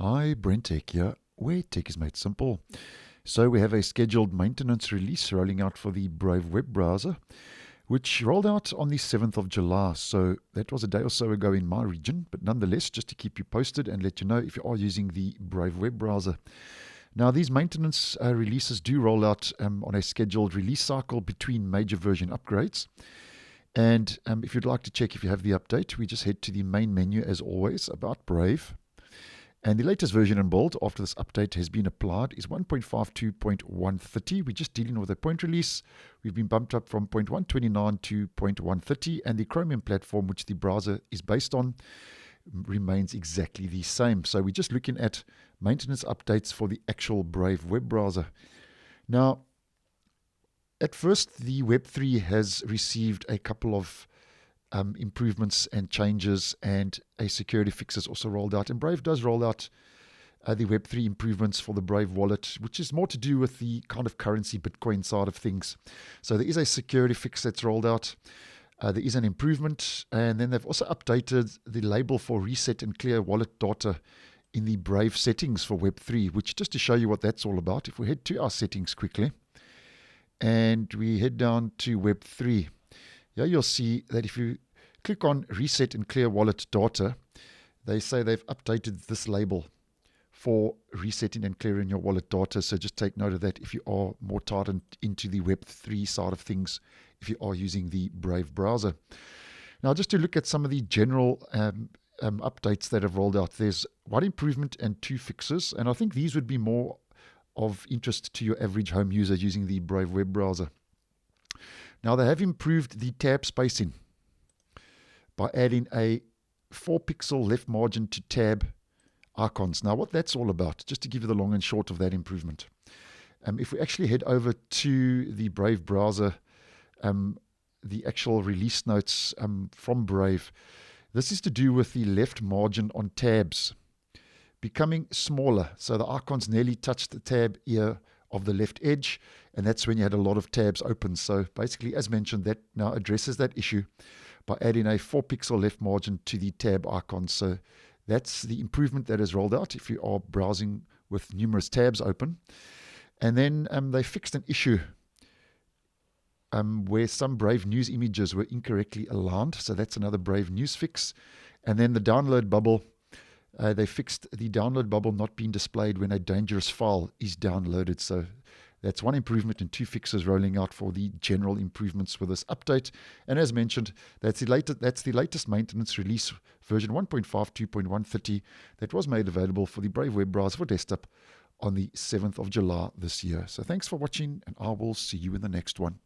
Hi, BrenTech here, where tech is made simple. So we have a scheduled maintenance release rolling out for the Brave web browser, which rolled out on the 7th of July. So that was a day or so ago in my region, but nonetheless, just to keep you posted and let you know if you are using the Brave web browser. Now, these maintenance releases do roll out on a scheduled release cycle between major version upgrades. And if you'd like to check if you have the update, we just head to the main menu as always, about Brave. And the latest version in build after this update has been applied is 1.52.130. We're just dealing with a point release. We've been bumped up from 0.129 to 0.130, and the Chromium platform, which the browser is based on, remains exactly the same. So we're just looking at maintenance updates for the actual Brave web browser. Now, at first, the Web3 has received a couple of improvements and changes, and a security fix is also rolled out. And Brave does roll out the Web3 improvements for the Brave wallet, which is more to do with the kind of currency Bitcoin side of things. So there is a security fix that's rolled out. There is an improvement, and then they've also updated the label for reset and clear wallet data in the Brave settings for Web3, which, just to show you what that's all about, if we head to our settings quickly and we head down to Web3, here you'll see that if you click on reset and clear wallet data, they say they've updated this label for resetting and clearing your wallet data. So just take note of that if you are more tied into the Web3 side of things, if you are using the Brave browser. Now, just to look at some of the general updates that have rolled out, there's one improvement and two fixes, and I think these would be more of interest to your average home user using the Brave web browser. Now, they have improved the tab spacing by adding a 4-pixel left margin to tab icons. Now, what that's all about, just to give you the long and short of that improvement. If we actually head over to the Brave browser, the actual release notes from Brave, this is to do with the left margin on tabs becoming smaller. So the icons nearly touch the tab ear of the left edge, and that's when you had a lot of tabs open. So basically, as mentioned, that now addresses that issue by adding a 4-pixel left margin to the tab icons. So that's the improvement that is rolled out if you are browsing with numerous tabs open. And then they fixed an issue where some Brave news images were incorrectly aligned. So that's another Brave news fix. And then the download bubble, they fixed the download bubble not being displayed when a dangerous file is downloaded. So that's one improvement and two fixes rolling out for the general improvements with this update. And as mentioned, that's the latest maintenance release, version 1.52.130, that was made available for the Brave web browser for desktop on the 7th of July this year. So thanks for watching, and I will see you in the next one.